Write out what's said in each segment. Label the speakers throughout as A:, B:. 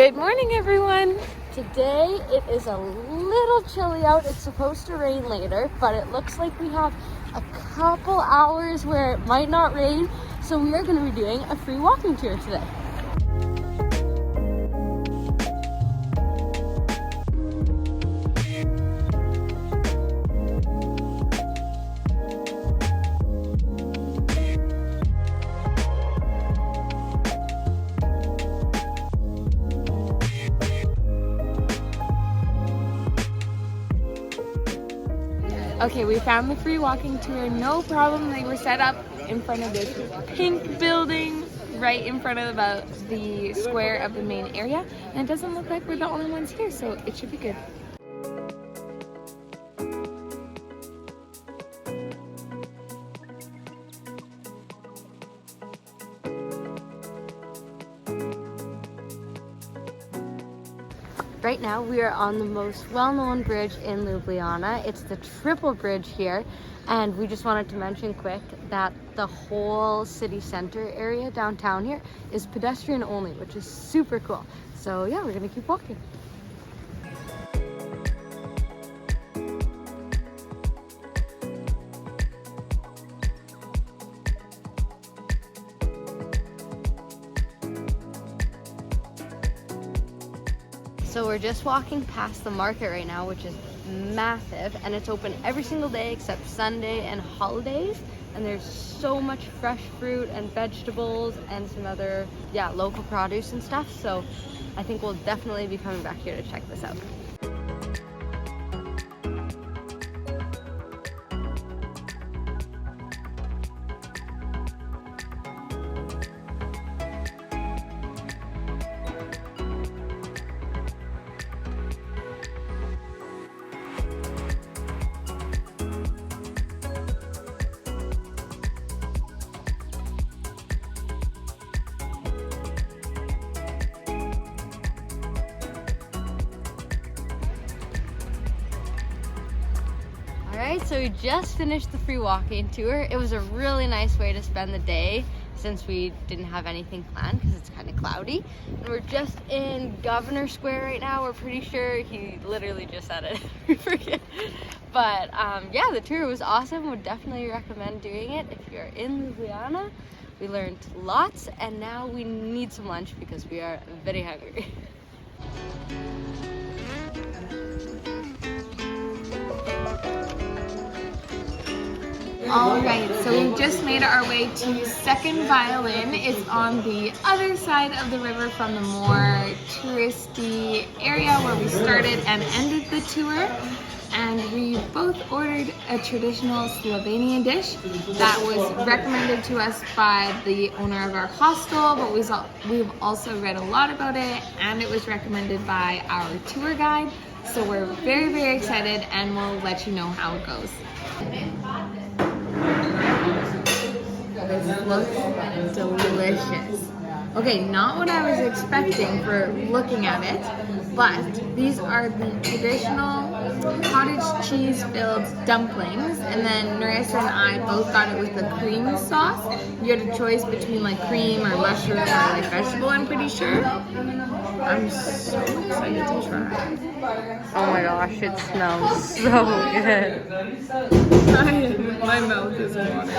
A: Good morning, everyone. Today it is a little chilly out. It's supposed to rain later, but it looks like we have a couple hours where it might not rain. So we are going to be doing a free walking tour today. Okay, we found the free walking tour, no problem. They were set up in front of this pink building right in front of the square of the main area. And it doesn't look like we're the only ones here, so it should be good. Right now we are on the most well-known bridge in Ljubljana. It's the triple bridge here, and we just wanted to mention quick that the whole city center area downtown here is pedestrian only, which is super cool. So yeah, we're gonna keep walking. So we're just walking past the market right now, which is massive, and it's open every single day except Sunday and holidays. And there's so much fresh fruit and vegetables and some other, local produce and stuff. So I think we'll definitely be coming back here to check this out. Alright, so we just finished the free walking tour. It was a really nice way to spend the day since we didn't have anything planned because it's kind of cloudy. And we're just in Governor Square right now. We're pretty sure he literally just said it. We forget. But the tour was awesome. Would definitely recommend doing it if you're in Ljubljana. We learned lots, and now we need some lunch because we are very hungry. Alright, so we just made our way to Second Violin. It's on the other side of the river from the more touristy area where we started and ended the tour. And we both ordered a traditional Slovenian dish that was recommended to us by the owner of our hostel, but we've also read a lot about it, and it was recommended by our tour guide. So we're very, very excited, and we'll let you know how it goes. This looks delicious. Okay, not what I was expecting for looking at it, but these are the traditional cottage cheese filled dumplings, and then Narissa and I both got it with the cream sauce. You had a choice between like cream or mushroom or like vegetable, I'm pretty sure. I'm so excited to try. Oh my gosh, it smells so good. My mouth is watering.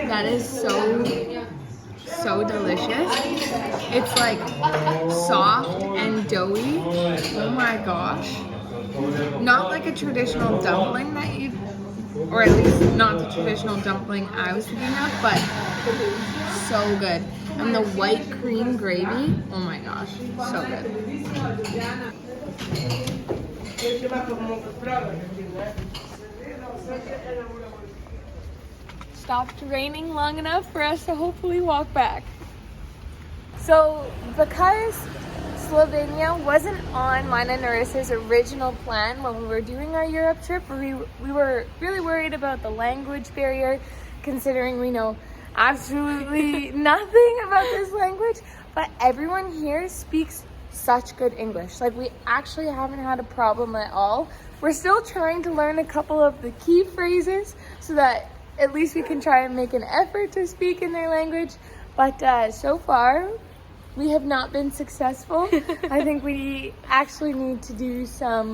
A: That is so delicious. It's like soft and doughy. Oh my gosh. Not like a traditional dumpling that you'd, or at least not the traditional dumpling I was thinking of, but so good. And the white cream gravy, oh my gosh, so good. Stopped raining long enough for us to hopefully walk back. So because Slovenia wasn't on mine and Narissa's original plan when we were doing our Europe trip, we were really worried about the language barrier, considering we know absolutely nothing about this language, but everyone here speaks such good English. Like, we actually haven't had a problem at all. We're still trying to learn a couple of the key phrases so that at least we can try and make an effort to speak in their language. But so far, we have not been successful. I think we actually need to do some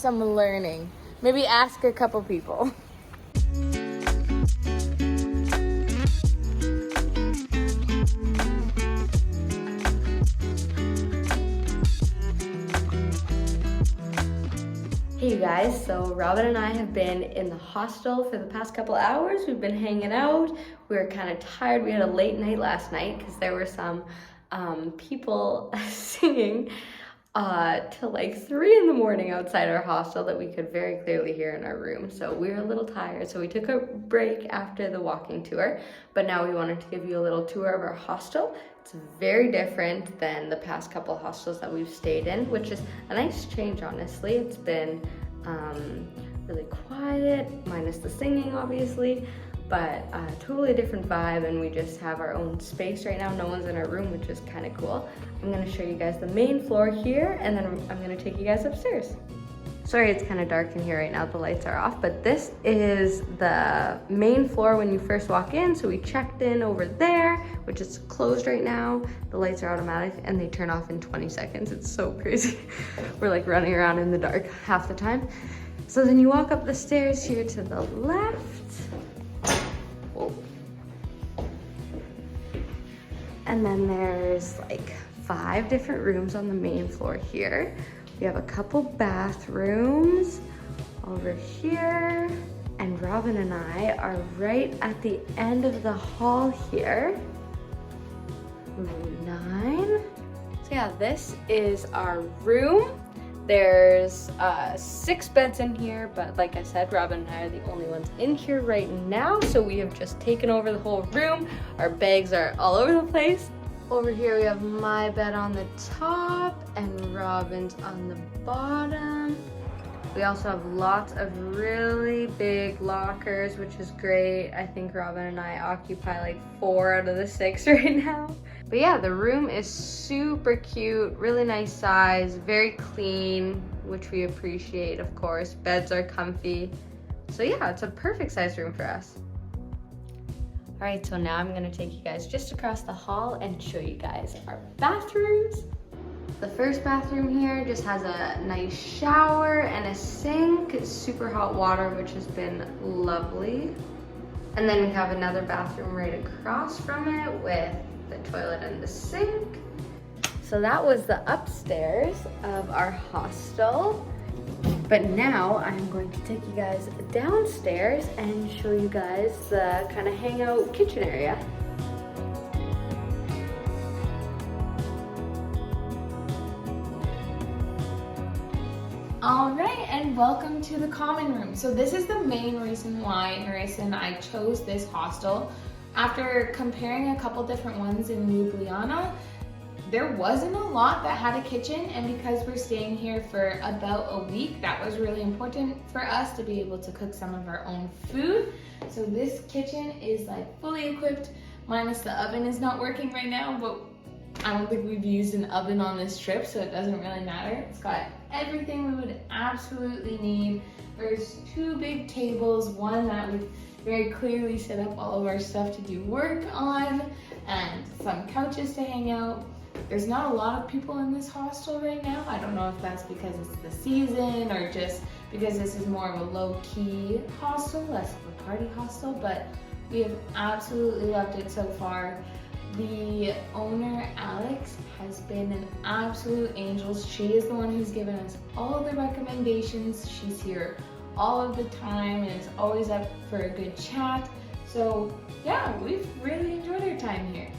A: learning. Maybe ask a couple people.
B: Hey you guys, so Robin and I have been in the hostel for the past couple hours. We've been hanging out. We were kind of tired. We had a late night last night because there were some people singing till like 3 in the morning outside our hostel that we could very clearly hear in our room. So we were a little tired, so we took a break after the walking tour, but now we wanted to give you a little tour of our hostel. It's very different than the past couple hostels that we've stayed in, which is a nice change, honestly. It's been really quiet, minus the singing, obviously, but a totally different vibe, and we just have our own space right now. No one's in our room, which is kind of cool. I'm gonna show you guys the main floor here, and then I'm gonna take you guys upstairs. Sorry, it's kind of dark in here right now, the lights are off, but this is the main floor when you first walk in. So we checked in over there, which is closed right now. The lights are automatic and they turn off in 20 seconds. It's so crazy. We're like running around in the dark half the time. So then you walk up the stairs here to the left. Whoa. And then there's like 5 different rooms on the main floor here. We have a couple bathrooms over here, and Robin and I are right at the end of the hall here. Room 9. So yeah, this is our room. There's 6 beds in here, but like I said, Robin and I are the only ones in here right now, so we have just taken over the whole room. Our bags are all over the place. Over here we have my bed on the top and Robin's on the bottom. We also have lots of really big lockers, which is great. I think Robin and I occupy like 4 out of the 6 right now. But yeah, the room is super cute, really nice size, very clean, which we appreciate, of course. Beds are comfy. So yeah, it's a perfect size room for us. All right, so now I'm gonna take you guys just across the hall and show you guys our bathrooms. The first bathroom here just has a nice shower and a sink. It's super hot water, which has been lovely. And then we have another bathroom right across from it with the toilet and the sink. So that was the upstairs of our hostel. But now I'm going to take you guys downstairs and show you guys the kind of hangout kitchen area.
A: All right, and welcome to the common room. So this is the main reason why Narissa and I chose this hostel. After comparing a couple different ones in Ljubljana, there wasn't a lot that had a kitchen, and because we're staying here for about a week, that was really important for us to be able to cook some of our own food. So this kitchen is like fully equipped, minus the oven is not working right now, but I don't think we've used an oven on this trip, so it doesn't really matter. It's got everything we would absolutely need. There's 2 big tables, one that would very clearly set up all of our stuff to do work on, and some couches to hang out. There's not a lot of people in this hostel right now. I don't know if that's because it's the season or just because this is more of a low-key hostel, less of a party hostel, but we have absolutely loved it so far. The owner, Alex, has been an absolute angel. She is the one who's given us all the recommendations. She's here all of the time and is always up for a good chat. So yeah, we've really enjoyed our time here.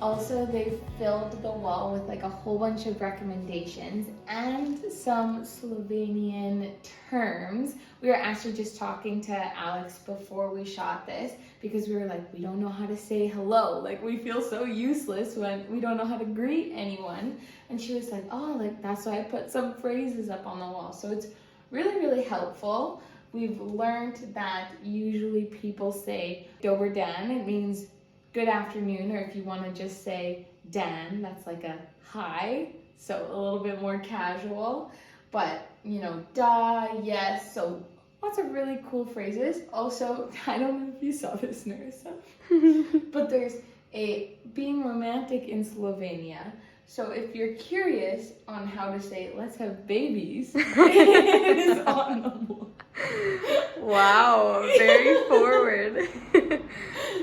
A: Also, they filled the wall with like a whole bunch of recommendations and some Slovenian terms. We were actually just talking to Alex before we shot this because we were like, we don't know how to say hello. Like, we feel so useless when we don't know how to greet anyone. And she was like, oh, like that's why I put some phrases up on the wall. So it's really, really helpful. We've learned that usually people say Dober Dan. It means good afternoon, or if you want to just say Dan, that's like a hi, so a little bit more casual. But, you know, da, yes, so lots of really cool phrases. Also, I don't know if you saw this, Narissa, but there's a being romantic in Slovenia. So if you're curious on how to say let's have babies, it is on the board.
B: Wow, very forward.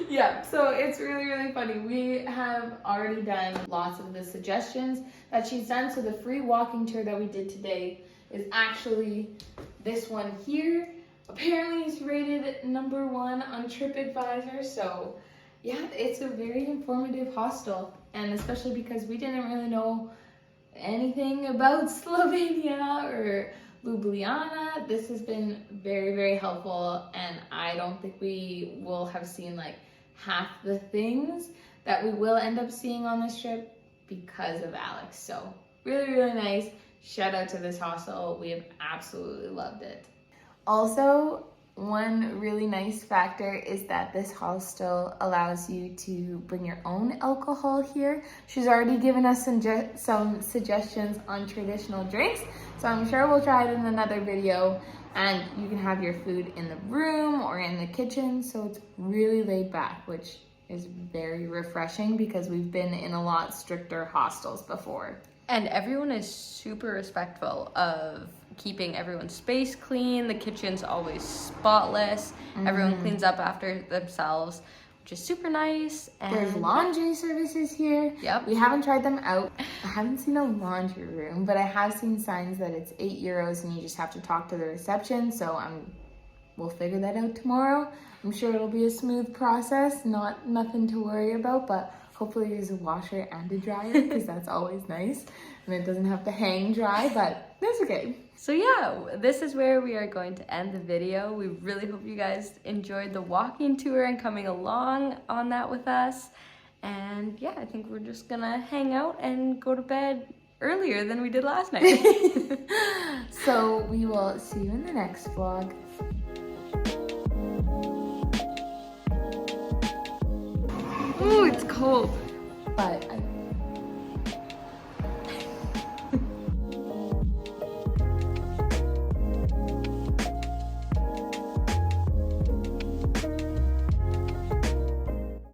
A: Yeah, so it's really, really funny. We have already done lots of the suggestions that she's done. So the free walking tour that we did today is actually this one here. Apparently it's rated number 1 on TripAdvisor. So yeah, it's a very informative hostel. And especially because we didn't really know anything about Slovenia or Ljubljana, this has been very, very helpful, and I don't think we will have seen like half the things that we will end up seeing on this trip because of Alex. So really, really nice. Shout out to this hostel. We have absolutely loved it. Also, one really nice factor is that this hostel allows you to bring your own alcohol here. She's already given us some suggestions on traditional drinks, so I'm sure we'll try it in another video. And you can have your food in the room or in the kitchen, so it's really laid back, which is very refreshing because we've been in a lot stricter hostels before.
B: And everyone is super respectful of keeping everyone's space clean. The kitchen's always spotless. Everyone cleans up after themselves, which is super nice. And
A: there's laundry services here.
B: Yep.
A: We haven't tried them out. I haven't seen a laundry room, but I have seen signs that it's €8 and you just have to talk to the reception. So we'll figure that out tomorrow. I'm sure it'll be a smooth process, nothing to worry about, but hopefully there's a washer and a dryer because that's always nice. And it doesn't have to hang dry, but that's okay.
B: So yeah, this is where we are going to end the video. We really hope you guys enjoyed the walking tour and coming along on that with us. And yeah, I think we're just gonna hang out and go to bed earlier than we did last night.
A: So we will see you in the next vlog. Ooh, it's cold. But I